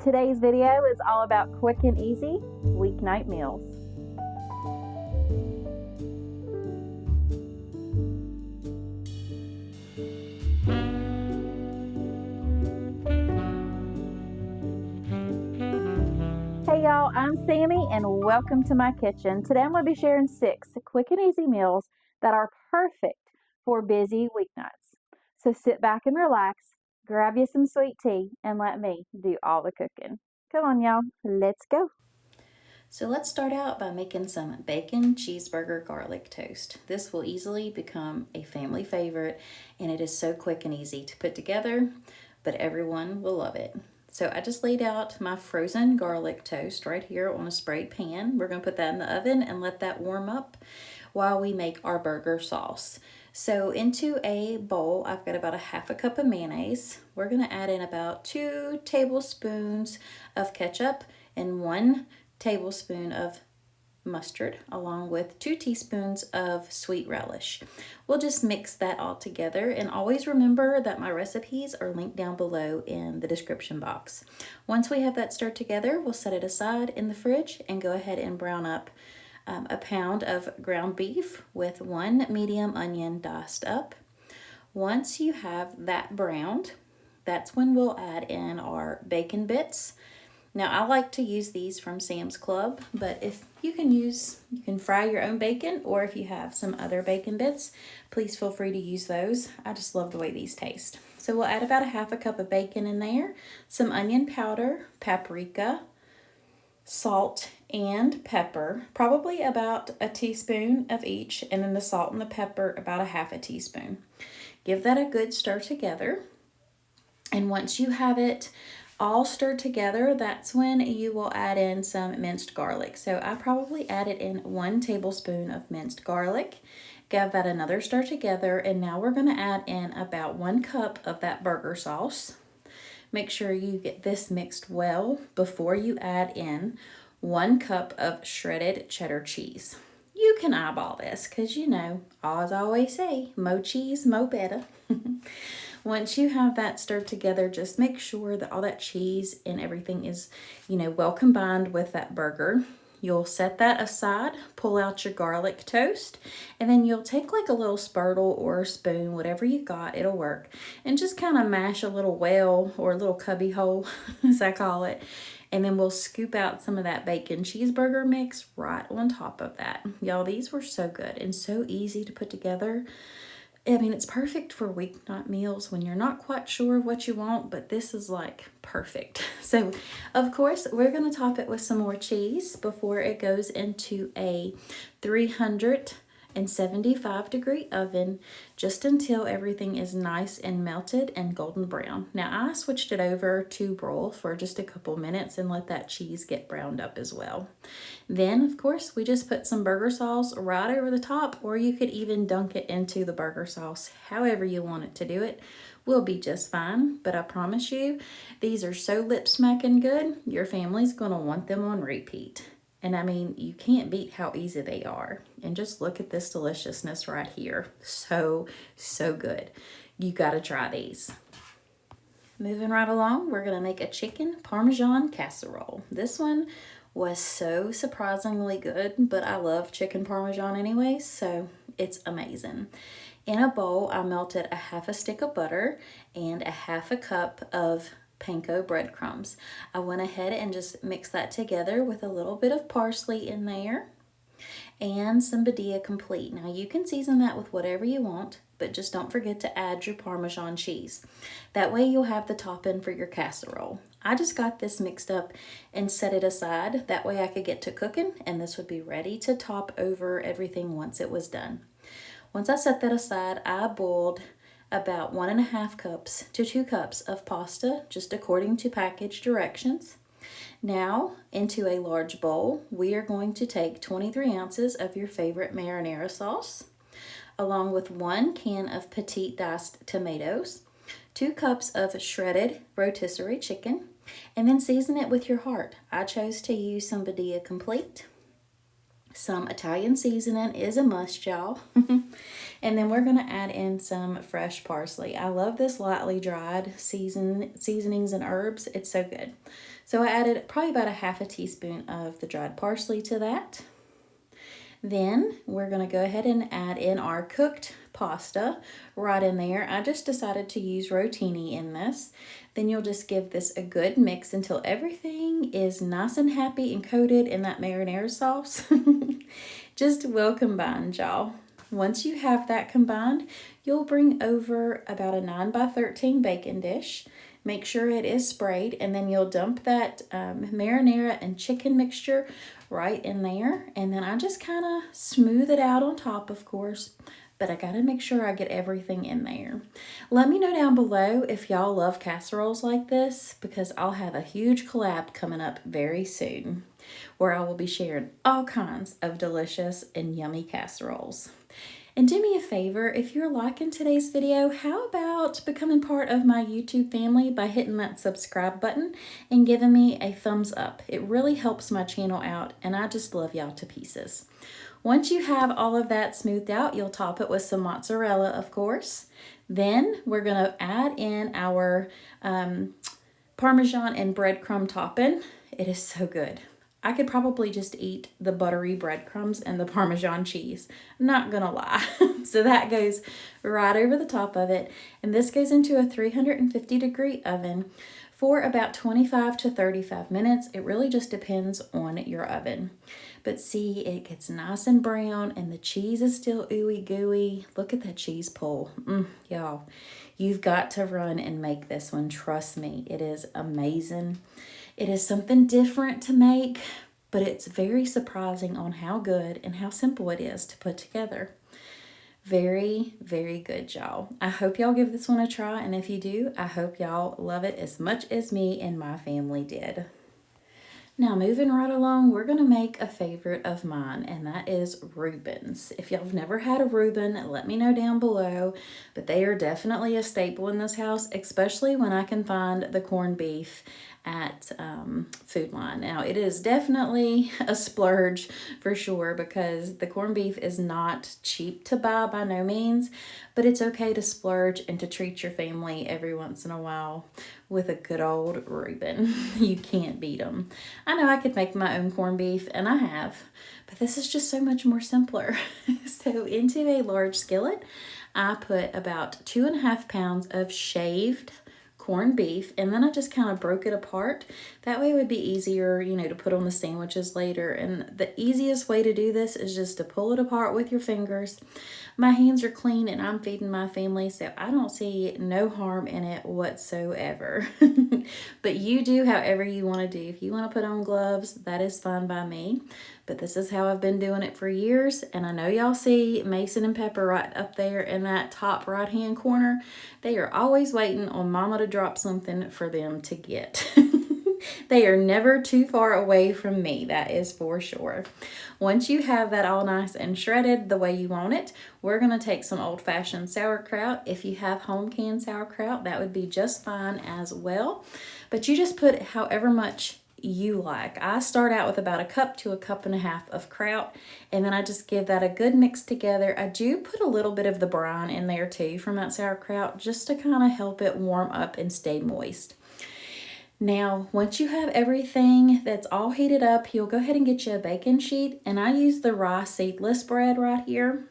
Today's video is all about quick and easy weeknight meals. Hey y'all, I'm Sammy and welcome to my kitchen. Today I'm going to be sharing 6 quick and easy meals that are perfect for busy weeknights. So sit back and relax, grab you some sweet tea, and let me do all the cooking. Come on y'all, let's go. So let's start out by making some bacon cheeseburger garlic toast. This will easily become a family favorite and it is so quick and easy to put together, but everyone will love it. So I just laid out my frozen garlic toast right here on a sprayed pan. We're going to put that in the oven and let that warm up while we make our burger sauce. So into a bowl, I've got about a half a cup of mayonnaise. We're going to add in about 2 tablespoons of ketchup and 1 tablespoon of mustard along with 2 teaspoons of sweet relish. We'll just mix that all together, and always remember that my recipes are linked down below in the description box. Once we have that stirred together, we'll set it aside in the fridge and go ahead and brown up a pound of ground beef with 1 medium onion diced up. Once you have that browned, that's when we'll add in our bacon bits. Now I like to use these from Sam's Club, but if you can fry your own bacon, or if you have some other bacon bits, please feel free to use those. I just love the way these taste. So we'll add about a half a cup of bacon in there, some onion powder, paprika, salt, and pepper, probably about a teaspoon of each, and then the salt and the pepper about a half a teaspoon. Give that a good stir together, and once you have it all stirred together, that's when you will add in some minced garlic. So I probably added in 1 tablespoon of minced garlic. Give that another stir together, and now we're going to add in about 1 cup of that burger sauce. Make sure you get this mixed well before you add in 1 cup of shredded cheddar cheese. You can eyeball this because as I always say, mo cheese, mo better. Once you have that stirred together, just make sure that all that cheese and everything is, well combined with that burger. You'll set that aside, pull out your garlic toast, and then you'll take like a little spurtle or a spoon, whatever you've got, it'll work, and just kind of mash a little well or a little cubby hole, as I call it, and then we'll scoop out some of that bacon cheeseburger mix right on top of that. Y'all, these were so good and so easy to put together. I mean, it's perfect for weeknight meals when you're not quite sure of what you want, but this is like perfect. So, of course, we're going to top it with some more cheese before it goes into a 375-degree oven just until everything is nice and melted and golden brown. Now, I switched it over to broil for just a couple minutes and let that cheese get browned up as well. Then, of course, we just put some burger sauce right over the top, or you could even dunk it into the burger sauce. However you want it to do it will be just fine, but I promise you, these are so lip-smacking good, your family's going to want them on repeat. And I mean, you can't beat how easy they are. And just look at this deliciousness right here. So, so good. You got to try these. Moving right along, we're going to make a chicken Parmesan casserole. This one was so surprisingly good, but I love chicken Parmesan anyway, so it's amazing. In a bowl, I melted a half a stick of butter and a half a cup of panko breadcrumbs. I went ahead and just mixed that together with a little bit of parsley in there and some Badia Complete. Now you can season that with whatever you want, but just don't forget to add your Parmesan cheese. That way you'll have the topping for your casserole. I just got this mixed up and set it aside. That way I could get to cooking, and this would be ready to top over everything once it was done. Once I set that aside, I boiled about 1.5 cups to 2 cups of pasta, just according to package directions. Now, into a large bowl, we are going to take 23 ounces of your favorite marinara sauce, along with 1 can of petite diced tomatoes, 2 cups of shredded rotisserie chicken, and then season it with your heart. I chose to use some Badia Complete. Some Italian seasoning is a must, y'all. And then we're going to add in some fresh parsley. I love this lightly dried seasonings and herbs. It's so good. So I added probably about a half a teaspoon of the dried parsley to that. Then we're going to go ahead and add in our cooked pasta right in there. I just decided to use rotini in this. Then you'll just give this a good mix until everything is nice and happy and coated in that marinara sauce. Just well combined, y'all. Once you have that combined, you'll bring over about a 9x13 baking dish. Make sure it is sprayed, and then you'll dump that marinara and chicken mixture right in there. And then I just kind of smooth it out on top, of course, but I gotta make sure I get everything in there. Let me know down below if y'all love casseroles like this, because I'll have a huge collab coming up very soon where I will be sharing all kinds of delicious and yummy casseroles. And do me a favor, if you're liking today's video, how about becoming part of my YouTube family by hitting that subscribe button and giving me a thumbs up? It really helps my channel out, and I just love y'all to pieces. Once you have all of that smoothed out, you'll top it with some mozzarella, of course. Then we're going to add in our Parmesan and breadcrumb topping. It is so good. I could probably just eat the buttery breadcrumbs and the Parmesan cheese. Not gonna lie. So that goes right over the top of it. And this goes into a 350-degree oven for about 25 to 35 minutes. It really just depends on your oven. But see, it gets nice and brown and the cheese is still ooey gooey. Look at that cheese pull. Y'all, you've got to run and make this one. Trust me, it is amazing. It is something different to make, but it's very surprising on how good and how simple it is to put together. Very, very good, y'all. I hope y'all give this one a try, and if you do, I hope y'all love it as much as me and my family did. Now, moving right along, we're going to make a favorite of mine, and that is Reubens. If y'all have never had a Reuben, let me know down below, but they are definitely a staple in this house, especially when I can find the corned beef at Food Line. Now, it is definitely a splurge for sure, because the corned beef is not cheap to buy by no means, but it's okay to splurge and to treat your family every once in a while with a good old Reuben. You can't beat them. I know I could make my own corned beef, and I have, but this is just so much more simpler. So into a large skillet, I put about 2.5 pounds of shaved corned beef, and then I just kind of broke it apart. That way it would be easier, to put on the sandwiches later. And the easiest way to do this is just to pull it apart with your fingers. My hands are clean and I'm feeding my family, so I don't see no harm in it whatsoever. But you do however you want to do. If you want to put on gloves, that is fine by me. But this is how I've been doing it for years. And I know y'all see Mason and Pepper right up there in that top right hand corner. They are always waiting on Mama to drop something for them to get. They are never too far away from me, that is for sure. Once you have that all nice and shredded the way you want it, we're going to take some old-fashioned sauerkraut. If you have home canned sauerkraut, that would be just fine as well. But you just put however much you like. I start out with about 1 cup to 1.5 cups of kraut, and then I just give that a good mix together. I do put a little bit of the brine in there too from that sauerkraut, just to kind of help it warm up and stay moist. Now, once you have everything that's all heated up, you'll go ahead and get you a baking sheet, and I use the rye seedless bread right here.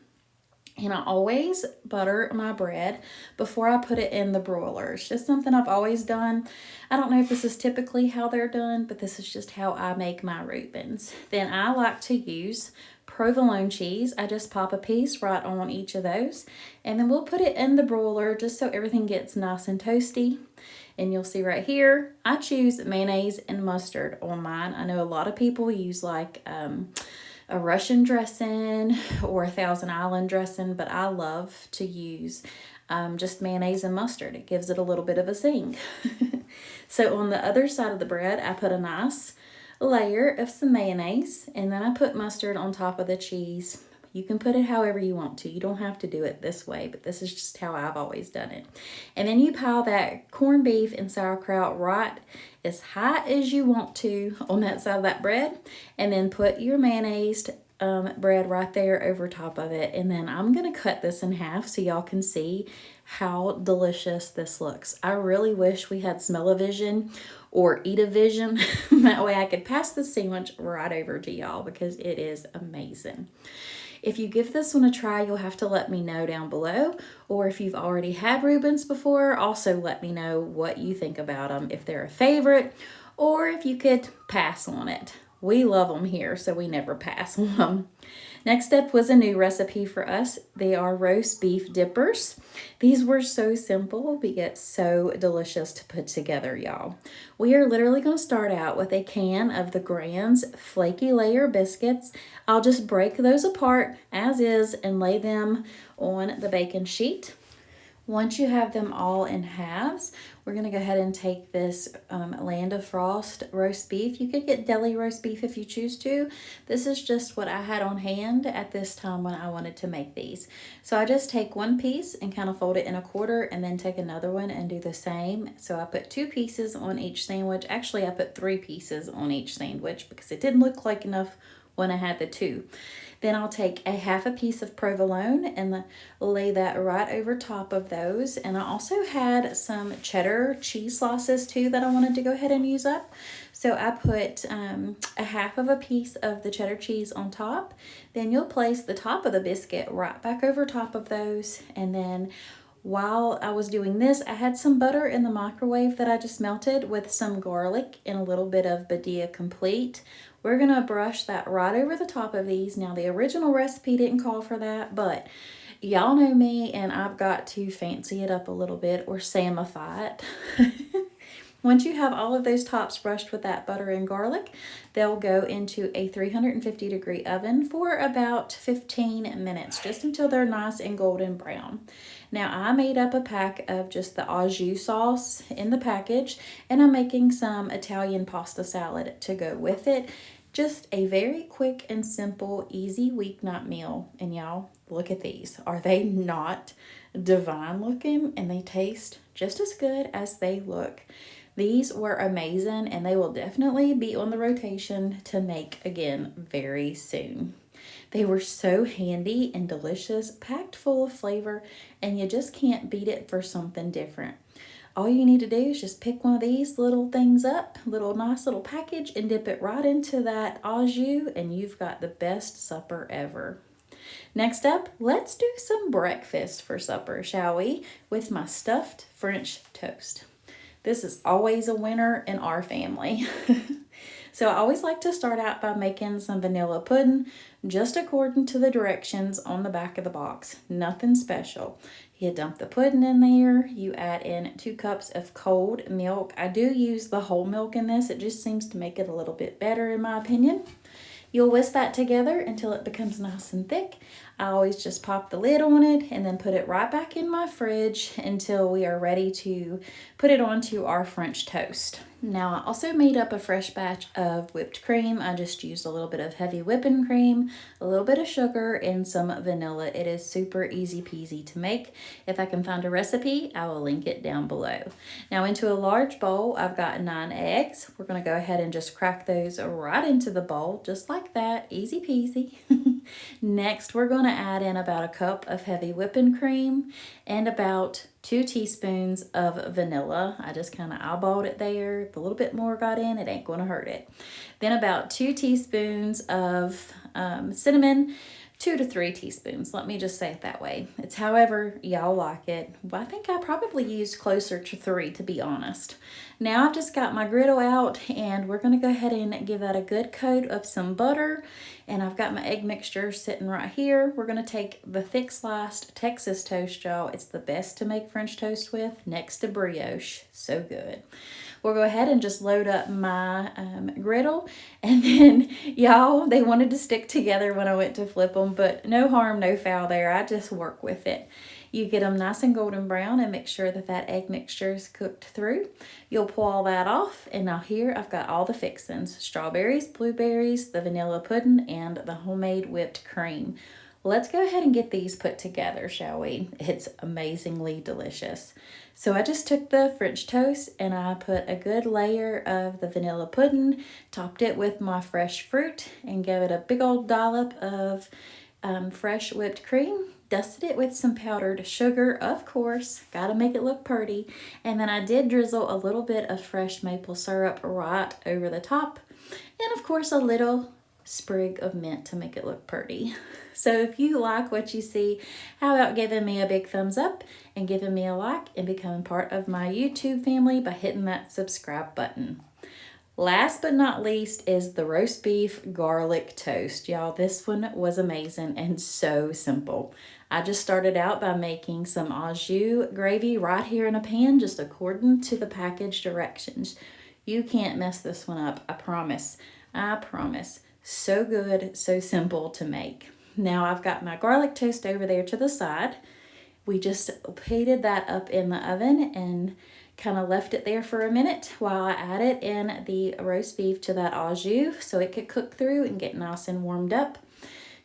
And I always butter my bread before I put it in the broiler. It's just something I've always done. I don't know if this is typically how they're done, but this is just how I make my Reubens. Then I like to use provolone cheese. I just pop a piece right on each of those. And then we'll put it in the broiler just so everything gets nice and toasty. And you'll see right here, I choose mayonnaise and mustard on mine. I know a lot of people use like a Russian dressing or a Thousand Island dressing, but I love to use just mayonnaise and mustard. It gives it a little bit of a zing. So on the other side of the bread, I put a nice layer of some mayonnaise, and then I put mustard on top of the cheese. You can put it however you want to. You don't have to do it this way, but this is just how I've always done it. And then you pile that corned beef and sauerkraut right as high as you want to on that side of that bread, and then put your mayonnaise bread right there over top of it. And then I'm going to cut this in half so y'all can see how delicious this looks. I really wish we had smell-o-vision or eat-a-vision. That way I could pass the sandwich right over to y'all because it is amazing. If you give this one a try, you'll have to let me know down below. Or if you've already had Reubens before, also let me know what you think about them, if they're a favorite, or if you could pass on it. We love them here, so we never pass on them. Next up was a new recipe for us. They are roast beef dippers. These were so simple, but yet so delicious to put together, y'all. We are literally going to start out with a can of the Grand's flaky layer biscuits. I'll just break those apart as is and lay them on the baking sheet. Once you have them all in halves, we're going to go ahead and take this Land of Frost roast beef. You could get deli roast beef if you choose to. This is just what I had on hand at this time when I wanted to make these. So I just take one piece and kind of fold it in a quarter and then take another one and do the same. So I put 2 pieces on each sandwich. Actually, I put 3 pieces on each sandwich because it didn't look like enough when I had the 2. Then I'll take a half a piece of provolone and lay that right over top of those. And I also had some cheddar cheese slices too that I wanted to go ahead and use up. So I put a half of a piece of the cheddar cheese on top. Then you'll place the top of the biscuit right back over top of those. And then while I was doing this, I had some butter in the microwave that I just melted with some garlic and a little bit of Badia Complete. We're going to brush that right over the top of these. Now, the original recipe didn't call for that, but y'all know me and I've got to fancy it up a little bit or Samify it. Once you have all of those tops brushed with that butter and garlic, they'll go into a 350-degree oven for about 15 minutes, just until they're nice and golden brown. Now, I made up a pack of just the au jus sauce in the package, and I'm making some Italian pasta salad to go with it. Just a very quick and simple, easy weeknight meal. And y'all, look at these. Are they not divine looking? And they taste just as good as they look. These were amazing, and they will definitely be on the rotation to make again very soon. They were so handy and delicious, packed full of flavor, and you just can't beat it for something different. All you need to do is just pick one of these little things up, nice little package, and dip it right into that au jus, and you've got the best supper ever. Next up, let's do some breakfast for supper, shall we? With my stuffed French toast. This is always a winner in our family. So I always like to start out by making some vanilla pudding, just according to the directions on the back of the box. Nothing special. You dump the pudding in there. You add in 2 cups of cold milk. I do use the whole milk in this. It just seems to make it a little bit better in my opinion. You'll whisk that together until it becomes nice and thick. I always just pop the lid on it and then put it right back in my fridge until we are ready to put it onto our French toast. Now, I also made up a fresh batch of whipped cream. I just used a little bit of heavy whipping cream, a little bit of sugar, and some vanilla. It is super easy peasy to make. If I can find a recipe, I will link it down below. Now, into a large bowl, I've got 9 eggs. We're going to go ahead and just crack those right into the bowl, just like that, easy peasy. Next, we're going to add in about a cup of heavy whipping cream and about 2 teaspoons of vanilla. I just kind of eyeballed it there. If a little bit more got in, it ain't going to hurt it. Then about 2 teaspoons of cinnamon, 2 to 3 teaspoons. Let me just say it that way. It's however y'all like it. Well, I think I probably used closer to 3, to be honest. Now I've just got my griddle out, and we're going to go ahead and give that a good coat of some butter. And I've got my egg mixture sitting right here. We're going to take the thick sliced Texas toast, y'all. It's the best to make French toast with, next to brioche. So good. We'll go ahead and just load up my griddle. And then, y'all, they wanted to stick together when I went to flip them, but no harm, no foul there. I just work with it. You get them nice and golden brown and make sure that that egg mixture is cooked through. You'll pull all that off, and now here I've got all the fixings: strawberries, blueberries, the vanilla pudding, and the homemade whipped cream. Let's go ahead and get these put together, shall we? It's amazingly delicious. So I just took the French toast and I put a good layer of the vanilla pudding, topped it with my fresh fruit, and gave it a big old dollop of fresh whipped cream. Dusted it with some powdered sugar, of course, gotta make it look pretty. And then I did drizzle a little bit of fresh maple syrup right over the top. And of course, a little sprig of mint to make it look pretty. So if you like what you see, how about giving me a big thumbs up and giving me a like and becoming part of my YouTube family by hitting that subscribe button. Last but not least is the roast beef garlic toast. Y'all, this one was amazing and so simple. I just started out by making some au jus gravy right here in a pan, just according to the package directions. You can't mess this one up, I promise. I promise. So good, so simple to make. Now I've got my garlic toast over there to the side. We just heated that up in the oven and kind of left it there for a minute while I added in the roast beef to that au jus so it could cook through and get nice and warmed up.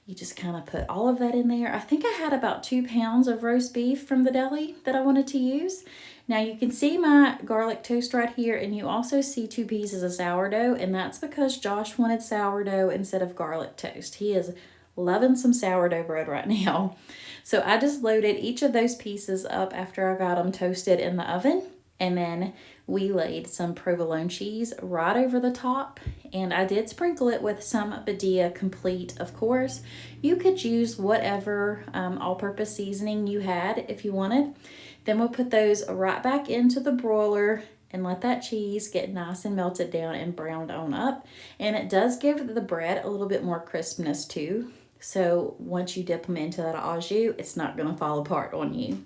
You just kind of put all of that in there. I think I had about 2 pounds of roast beef from the deli that I wanted to use. Now you can see my garlic toast right here, and you also see 2 pieces of sourdough, and that's because Josh wanted sourdough instead of garlic toast. He is loving some sourdough bread right now. So I just loaded each of those pieces up after I got them toasted in the oven. And then we laid some provolone cheese right over the top. And I did sprinkle it with some Badia Complete, of course. You could use whatever all-purpose seasoning you had if you wanted. Then we'll put those right back into the broiler and let that cheese get nice and melted down and browned on up. And it does give the bread a little bit more crispness too. So once you dip them into that au jus, it's not going to fall apart on you.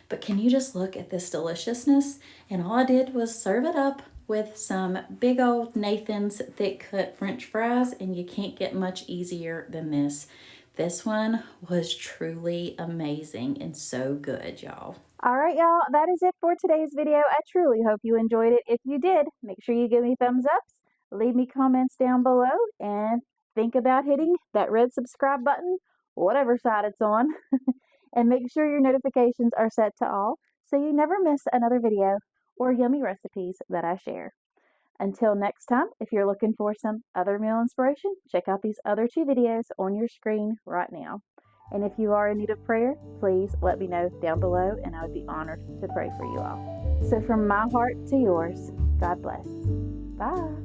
But can you just look at this deliciousness? And all I did was serve it up with some big old Nathan's thick cut French fries, and you can't get much easier than this. This one was truly amazing and so good, y'all. All right, y'all, that is it for today's video. I truly hope you enjoyed it. If you did, make sure you give me thumbs ups, leave me comments down below, and think about hitting that red subscribe button, whatever side it's on. And make sure your notifications are set to all so you never miss another video or yummy recipes that I share. Until next time, if you're looking for some other meal inspiration, check out these other 2 videos on your screen right now. And if you are in need of prayer, please let me know down below, and I would be honored to pray for you all. So from my heart to yours, God bless. Bye.